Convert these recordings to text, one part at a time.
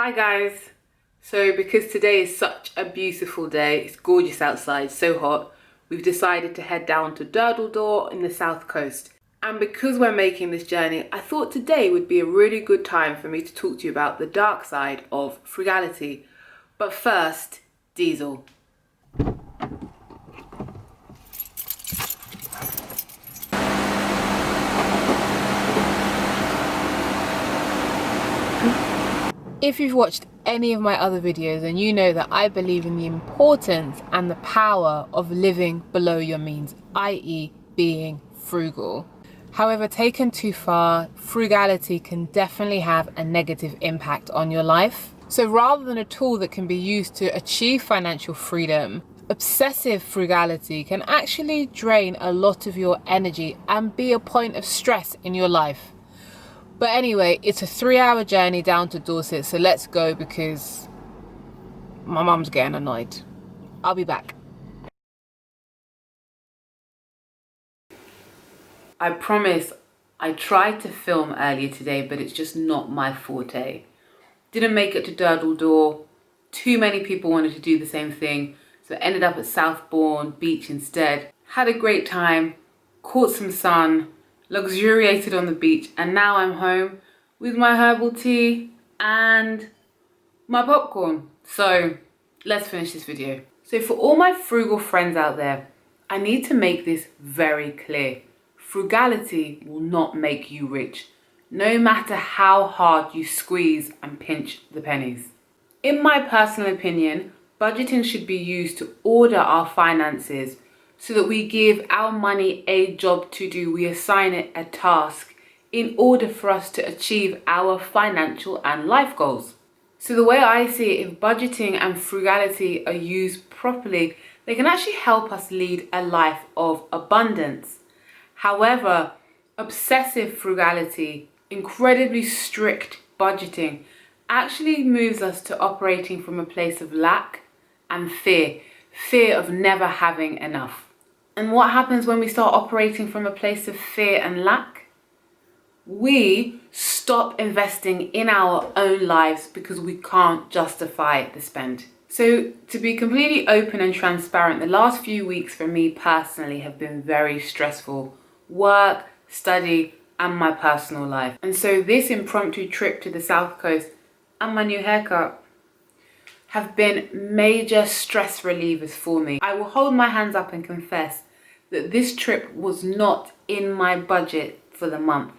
Hi guys! So because today is such a beautiful day, it's gorgeous outside, so hot, we've decided to head down to Door in the south coast. And because we're making this journey, I thought today would be a really good time for me to talk to you about the dark side of frugality. But first, Diesel. If you've watched any of my other videos, then you know that I believe in the importance and the power of living below your means, i.e. being frugal. However, taken too far, frugality can definitely have a negative impact on your life. So rather than a tool that can be used to achieve financial freedom, obsessive frugality can actually drain a lot of your energy and be a point of stress in your life. But anyway, it's a 3-hour journey down to Dorset, so let's go because my mum's getting annoyed. I'll be back. I promise I tried to film earlier today, but it's just not my forte. Didn't make it to Door. Too many people wanted to do the same thing, so I ended up at Southbourne Beach instead. Had a great time, caught some sun, luxuriated on the beach, and now I'm home with my herbal tea and my popcorn. So let's finish this video. So for all my frugal friends out there, I need to make this very clear. Frugality will not make you rich, no matter how hard you squeeze and pinch the pennies. In my personal opinion, budgeting should be used to order our finances so that we give our money a job to do. We assign it a task in order for us to achieve our financial and life goals. So the way I see it, if budgeting and frugality are used properly, they can actually help us lead a life of abundance. However, obsessive frugality, incredibly strict budgeting, actually moves us to operating from a place of lack and fear of never having enough. And what happens when we start operating from a place of fear and lack? We stop investing in our own lives because we can't justify the spend. So to be completely open and transparent, the last few weeks for me personally have been very stressful. Work, study, and my personal life. And so this impromptu trip to the south coast and my new haircut have been major stress relievers for me. I will hold my hands up and confess that this trip was not in my budget for the month.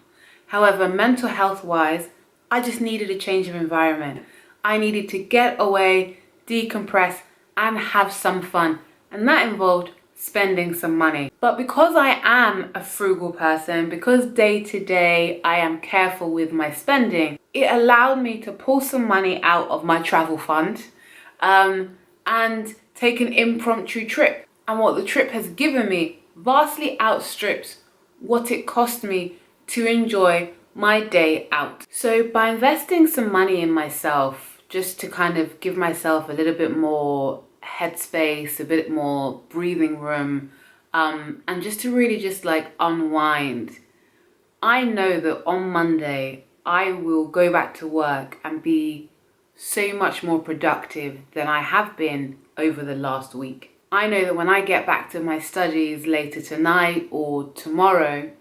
However, mental health wise, I just needed a change of environment. I needed to get away, decompress, and have some fun. And that involved spending some money. But because I am a frugal person, because day to day I am careful with my spending, it allowed me to pull some money out of my travel fund and take an impromptu trip. And what the trip has given me vastly outstrips what it cost me to enjoy my day out. So by investing some money in myself, just to kind of give myself a little bit more headspace, a bit more breathing room, and just to really just like unwind, I know that on Monday I will go back to work and be so much more productive than I have been over the last week. I know that when I get back to my studies later tonight or tomorrow,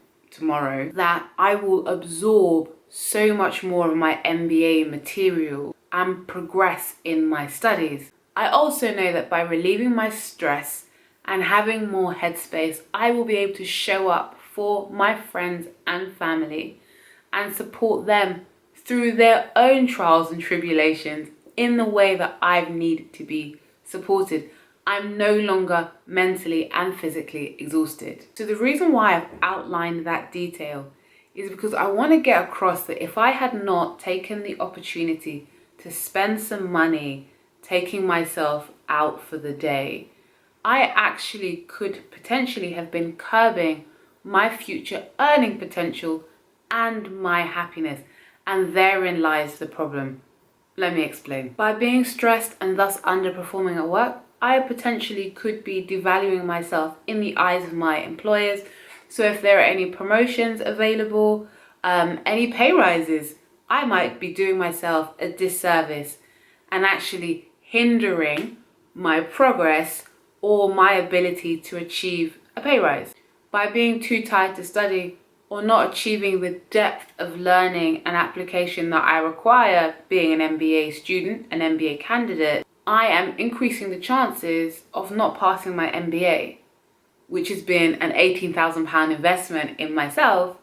that I will absorb so much more of my MBA material and progress in my studies. I also know that by relieving my stress and having more headspace, I will be able to show up for my friends and family and support them through their own trials and tribulations in the way that I've needed to be supported. I'm no longer mentally and physically exhausted. So the reason why I've outlined that detail is because I want to get across that if I had not taken the opportunity to spend some money taking myself out for the day, I actually could potentially have been curbing my future earning potential and my happiness. And therein lies the problem. Let me explain. By being stressed and thus underperforming at work, I potentially could be devaluing myself in the eyes of my employers. So if there are any promotions available, any pay rises, I might be doing myself a disservice and actually hindering my progress or my ability to achieve a pay rise. By being too tired to study or not achieving the depth of learning and application that I require being an MBA student, an MBA candidate, I am increasing the chances of not passing my MBA, which has been an £18,000 investment in myself.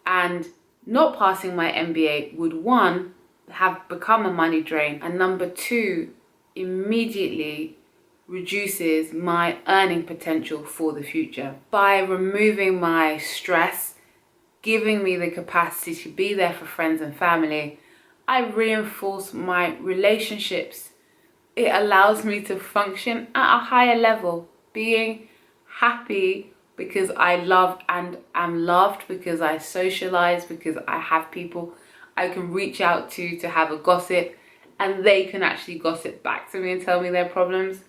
And not passing my MBA would, one, have become a money drain, and number two, immediately reduces my earning potential for the future. By removing my stress, giving me the capacity to be there for friends and family, I reinforce my relationships. It allows me to function at a higher level, being happy because I love and am loved, because I socialize, because I have people I can reach out to have a gossip, and they can actually gossip back to me and tell me their problems.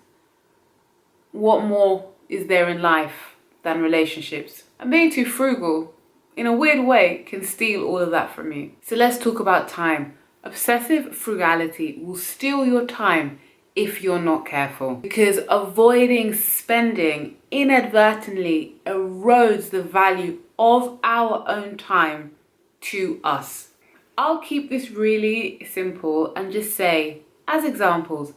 What more is there in life than relationships? And being too frugal, in a weird way, can steal all of that from you. So let's talk about time. Obsessive frugality will steal your time if you're not careful, because avoiding spending inadvertently erodes the value of our own time to us. I'll keep this really simple and just say, as examples,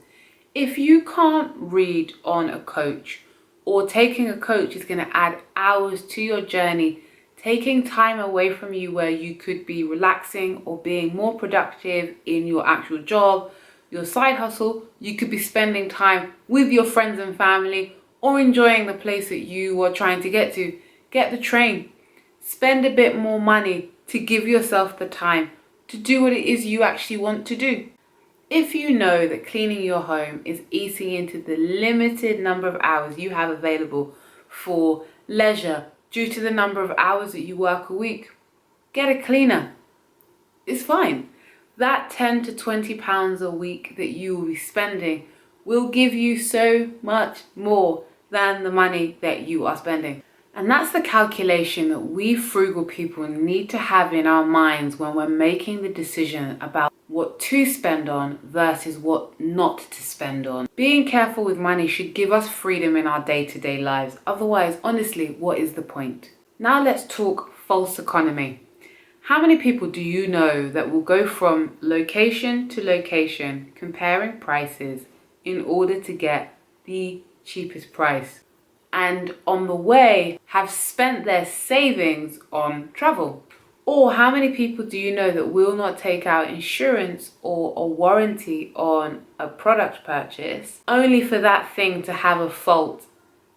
if you can't read on a coach, or taking a coach is going to add hours to your journey, taking time away from you where you could be relaxing or being more productive in your actual job, your side hustle, you could be spending time with your friends and family or enjoying the place that you are trying to get to. Get the train. Spend a bit more money to give yourself the time to do what it is you actually want to do. If you know that cleaning your home is eating into the limited number of hours you have available for leisure due to the number of hours that you work a week, get a cleaner. It's fine. That £10 to £20 a week that you will be spending will give you so much more than the money that you are spending. And that's the calculation that we frugal people need to have in our minds when we're making the decision about what to spend on versus what not to spend on. Being careful with money should give us freedom in our day-to-day lives. Otherwise, honestly, what is the point? Now let's talk false economy. How many people do you know that will go from location to location comparing prices in order to get the cheapest price, and on the way have spent their savings on travel? Or how many people do you know that will not take out insurance or a warranty on a product purchase only for that thing to have a fault,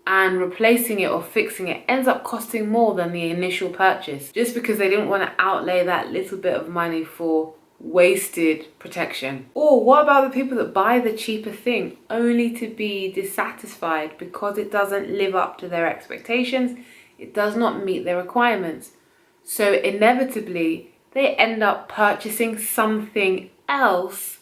and replacing it or fixing it ends up costing more than the initial purchase just because they didn't want to outlay that little bit of money for wasted protection? Or what about the people that buy the cheaper thing only to be dissatisfied because it doesn't live up to their expectations, it does not meet their requirements, so inevitably they end up purchasing something else,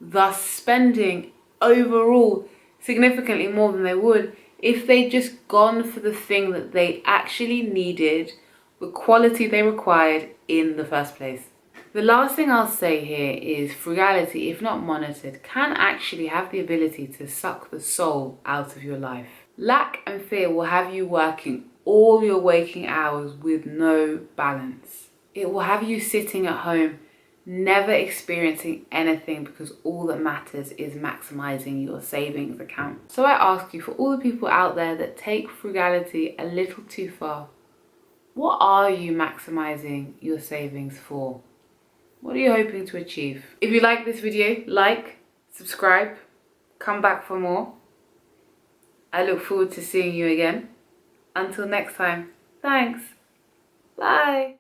thus spending overall significantly more than they would if they'd just gone for the thing that they actually needed, the quality they required in the first place. The last thing I'll say here is frugality, if not monitored, can actually have the ability to suck the soul out of your life. Lack and fear will have you working all your waking hours with no balance. It will have you sitting at home, never experiencing anything, because all that matters is maximizing your savings account. So I ask you, for all the people out there that take frugality a little too far, what are you maximizing your savings for? What are you hoping to achieve? If you like this video, like, subscribe, come back for more. I look forward to seeing you again. Until next time, thanks. Bye.